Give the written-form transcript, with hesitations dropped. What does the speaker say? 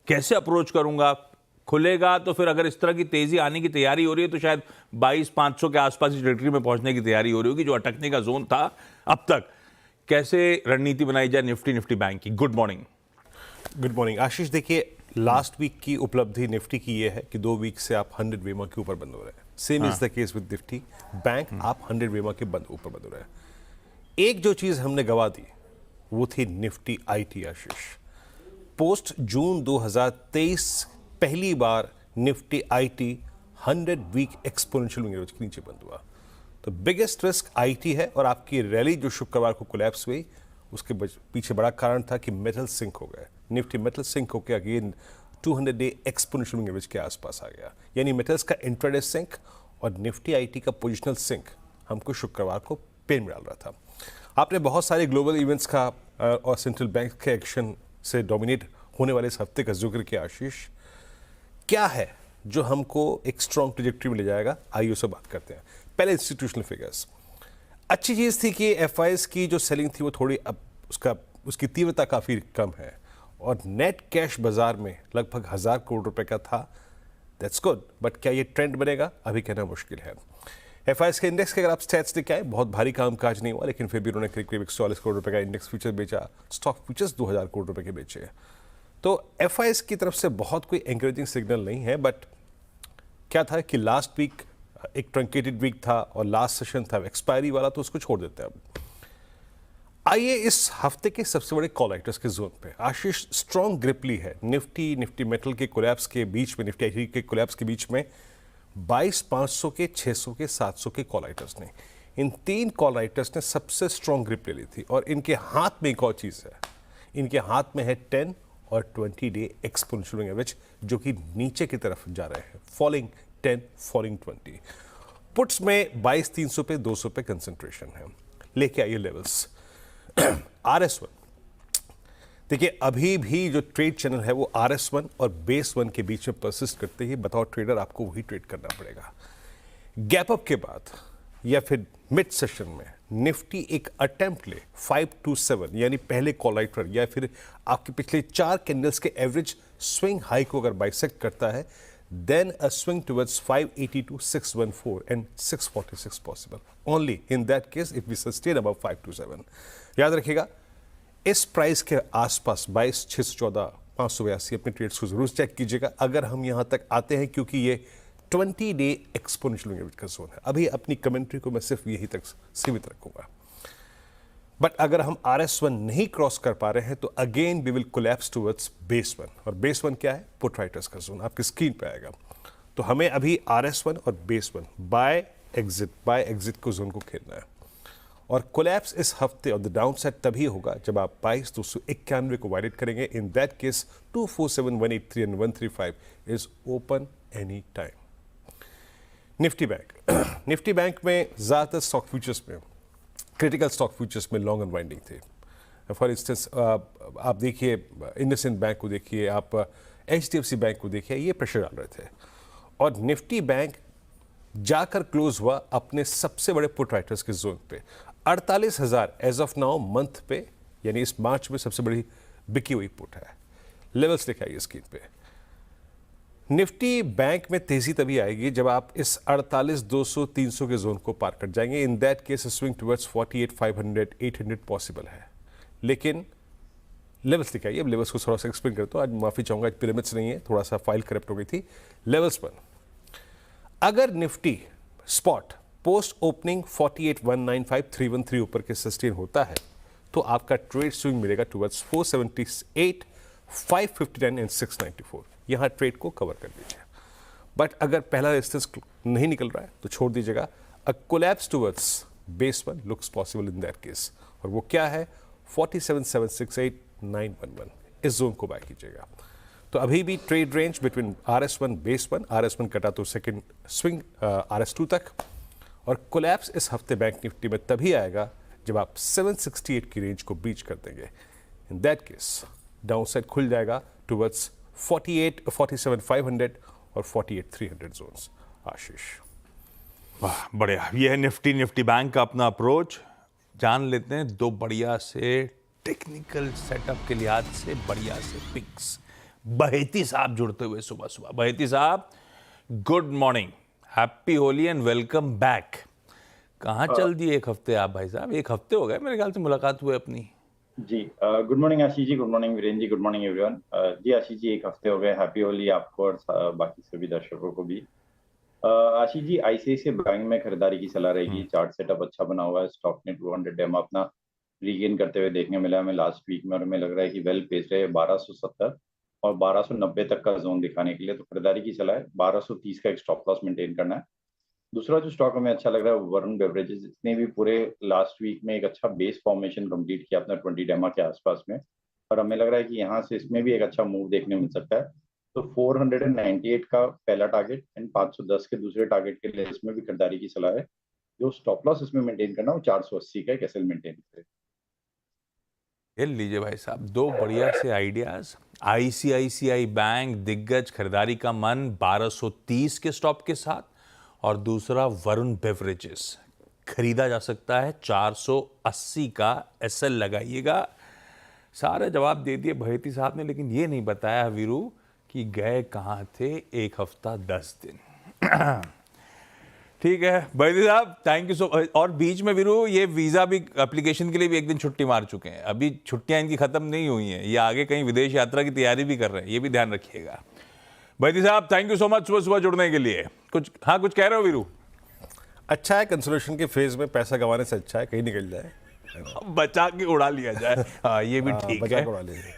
कैसे अप्रोच करूंगा? खुलेगा तो फिर अगर इस तरह की तेजी आने की तैयारी हो रही है तो शायद 22,500 के आसपास की टेरिटरी में पहुंचने की तैयारी हो रही होगी, जो अटकने का जोन था अब तक। कैसे रणनीति बनाई जाए निफ्टी बैंक की? Good morning. गुड मॉर्निंग आशीष। देखिए, लास्ट वीक की उपलब्धि निफ्टी की ये है कि 2 वीक से आप 100 वेमा के ऊपर बंद हो रहे हैं। Same is the case with Nifty bank, आप 100 वेमा के ऊपर बंद हो रहे हैं। एक जो चीज हमने गवा दी वो थी Nifty IT Ashish. Post June 2023 पहली बार Nifty IT 100 week exponential moving के नीचे बंद हुआ। तो बिगेस्ट रिस्क आईटी है, और आपकी रैली जो शुक्रवार को कोलैप्स हुई उसके पीछे बड़ा कारण था कि मेटल सिंक हो गए। निफ्टी मेटल सिंक होकर again 200 day exponential moving average के आसपास आ गया। यानी मेटल्स का इंट्राडे सिंक और निफ्टी आईटी का पोजिशनल सिंक हमको शुक्रवार को पेन में डाल रहा था। आपने बहुत सारे ग्लोबल इवेंट्स का और सेंट्रल बैंक के एक्शन से डोमिनेट होने वाले इस हफ्ते का जिक्र किया आशीष। क्या है जो हमको एक स्ट्रॉन्ग ट्रेजेक्टरी में ले जाएगा? आइए उससे बात करते हैं। पहले इंस्टीट्यूशनल फिगर्स। अच्छी चीज़ थी कि एफआईएस की जो सेलिंग थी वो थोड़ी अब उसकी तीव्रता काफ़ी कम है, और नेट कैश बाजार में लगभग 1,000 करोड़ रुपए का था। दैट्स गुड, बट क्या ये ट्रेंड बनेगा अभी कहना मुश्किल है। एफआईएस के इंडेक्स के अगर आप स्टैट्स देखें आए, बहुत भारी कामकाज नहीं हुआ, लेकिन फिर भी उन्होंने करीब 140 करोड़ रुपए का इंडेक्स फ्यूचर बेचा, स्टॉक फ्यूचर्स 2,000 करोड़ रुपए के बेचे। तो एफआईएस की तरफ से बहुत कोई एनकरेजिंग सिग्नल नहीं है, बट क्या था कि लास्ट वीक एक ट्रंकेटेड वीक था और लास्ट सेशन था एक्सपायरी वाला, तो उसको छोड़ देते हैं अब। आइए इस हफ्ते के सबसे बड़े कॉल राइटर्स के जोन पे। आशीष, स्ट्रॉन्ग ग्रिप ली है निफ्टी मेटल के कोलैप्स के बीच में, निफ्टी आईटी के कोलैप्स के बीच में 22,500 के, 600 के, 700 के कॉल राइटर्स ने। इन 3 कॉल राइटर्स ने सबसे स्ट्रॉन्ग ग्रिप ले ली थी, और इनके हाथ में एक और चीज है। इनके हाथ में है 10 और 20 डे एक्सपोनेंशियल एवरेज, जो कि नीचे की तरफ जा रहे हैं, फॉलिंग 10, फॉलिंग 20। पुट्स में 22,300 पे, 200 पे कंसंट्रेशन है। लेके आइए लेवल्स। RS1, देखिए अभी भी जो ट्रेड चैनल है वो RS1 और बेस 1 के बीच में परसिस्ट करते ही बतौर ट्रेडर आपको वही ट्रेड करना पड़ेगा। गैप अप के बाद या फिर मिड सेशन में निफ्टी एक अटेम्प्ट ले 527, यानी पहले कॉल राइटर, या फिर आपके पिछले 4 कैंडल्स के एवरेज स्विंग हाई को अगर बाइसेक्ट करता है, then a swing towards 582, 614 and 646 possible. Only in that case if we sustain above 527. याद रखिएगा, इस प्राइस के आसपास 22,614, 582 अपने ट्रेड्स को जरूर चेक कीजिएगा अगर हम यहां तक आते हैं, क्योंकि ये 20 डे एक्सपोनेंशियल मूविंग एवरेज का जोन है। अभी अपनी कमेंट्री को मैं सिर्फ यही तक सीमित रखूंगा, बट अगर हम RS1 नहीं क्रॉस कर पा रहे हैं तो again we will collapse towards base 1, और बेस 1 क्या है? पुट राइटर्स का जोन आपकी स्क्रीन पे आएगा। तो हमें अभी RS1 और बेस 1 बाय एग्जिट को जोन को खेलना है, और कोलैप्स इस हफ्ते और द डाउन साइड तभी होगा जब आप 22,291 को वायलेट करेंगे। In that case 247, 183 and 135 is open any time. Nifty bank में ज्यादातर स्टॉक फ्यूचर्स में, क्रिटिकल स्टॉक फ्यूचर्स में लॉन्ग अनवाइंडिंग थे। फॉर इंस्टेंस आप देखिए इंडसइंड बैंक को देखिए, आप HDFC बैंक को देखिए, ये प्रेशर डाल रहे थे, और निफ्टी बैंक जाकर क्लोज हुआ अपने सबसे बड़े पुट राइटर्स के जोन पे 48,000 एज ऑफ नाउ मंथ पे, यानी इस मार्च में सबसे बड़ी बिकी हुई पुट है। लेवल्स दिखाइए स्क्रीन पे। निफ्टी बैंक में तेजी तभी आएगी जब आप इस 48,200, 300 के जोन को पार कर जाएंगे। In that case swing towards 48,500, 800 possible है। लेकिन लेवल्स दिखाइए। अब लेवल्स को थोड़ा सा एक्सप्लेन करता हूं, आज माफी चाहूंगा, आज पिरामिड्स नहीं है, थोड़ा सा फाइल करप्ट हो गई थी। लेवल्स पर अगर निफ्टी स्पॉट पोस्ट ओपनिंग 48,195, 313 ऊपर के सस्टेन होता है तो आपका ट्रेड स्विंग मिलेगा टुवर्ड्स 478, 559 एंड 694। यहां ट्रेड को कवर कर दीजिए, बट अगर पहला रेजिस्टेंस नहीं निकल रहा है तो छोड़ दीजिएगा। A collapse towards base 1 looks possible in that case, और वो क्या है? 47,768, 911। इस जोन को बाय कीजिएगा। तो अभी भी trade range between RS1, base 1, RS1 कटा तो सेकंड स्विंग RS2 तक, और कोलैप्स इस हफ्ते बैंक निफ्टी में तभी आएगा जब आप 768 की रेंज को ब्रीच कर देंगे। In that case down side खुल जाएगा टुवर्ड्स 47,500 और 48,300 जोन्स। आशीष, वाह बढ़िया। ये है निफ्टी बैंक का अपना अप्रोच। जान लेते हैं 2 बढ़िया से टेक्निकल सेटअप के लिहाज से बढ़िया से पिक्स। बहेती साहब जुड़ते हुए सुबह सुबह। बहेती साहब, good morning, happy Holi and welcome back. कहाँ चल दिए एक हफ्ते आप भाई साहब? एक हफ्ते हो गए मेरे ख्याल से मुलाकात हुए अपनी। जी good morning Ashish ji, good morning Virendra ji, good morning everyone. जी आशीष जी, एक हफ्ते हो गए। हैप्पी होली आपको और बाकी सभी दर्शकों को भी। आशीष जी, आईसीआईसीआई बैंक में खरीदारी की सलाह रहेगी। चार्ट सेटअप अच्छा बना हुआ है। स्टॉक ने 200 डेमा अपना रीगेन करते हुए देखने मिला हमें लास्ट वीक में, और हमें लग रहा है कि वेल पेस्ड है 1270 और 1290 तक का जोन दिखाने के लिए। तो खरीदारी की सलाह है। 1230 का एक स्टॉप लॉस मेंटेन करना है। दूसरा जो स्टॉक हमें अच्छा लग रहा है वो वरुण बेवरेजेस। इसने भी पूरे लास्ट वीक में एक अच्छा बेस फॉर्मेशन कंप्लीट किया अपना 20 डेमा के आसपास में, और हमें लग रहा है कि यहाँ से इसमें भी एक अच्छा मूव देखने मिल सकता है। तो 498 का पहला टारगेट एंड 510 के दूसरे टारगेट के लिए इसमें भी खरीदारी की सलाह है। जो स्टॉप लॉस इसमें मेंटेन करना वो 480 का एक एसएल मेंटेन करे। ये लीजिए भाई साहब, दो बढ़िया से आइडियाज। आईसीआईसीआई बैंक दिग्गज खरीदारी का मन 1230 के स्टॉप के साथ, और दूसरा वरुण बेवरेजेस खरीदा जा सकता है 480 का एसएल लगाइएगा। सारे जवाब दे दिए बहेती साहब ने, लेकिन ये नहीं बताया वीरू कि गए कहाँ थे एक हफ्ता 10 दिन। ठीक है बहेती साहब, थैंक यू सो मच। और बीच में वीरू ये वीजा भी एप्लीकेशन के लिए भी एक दिन छुट्टी मार चुके हैं। अभी छुट्टियां इनकी खत्म नहीं हुई हैं, ये आगे कहीं विदेश यात्रा की तैयारी भी कर रहे हैं, ये भी ध्यान रखिएगा। बहेती साहब, थैंक यू सो मच सुबह सुबह जुड़ने के लिए। कुछ कुछ कह रहे हो वीरू? अच्छा है, कंसोलेशन के फेज में पैसा गंवाने से अच्छा है कहीं निकल जाए, बचा के उड़ा लिया जाए। हाँ, ये भी ठीक बचा है। के उड़ा लीजिए।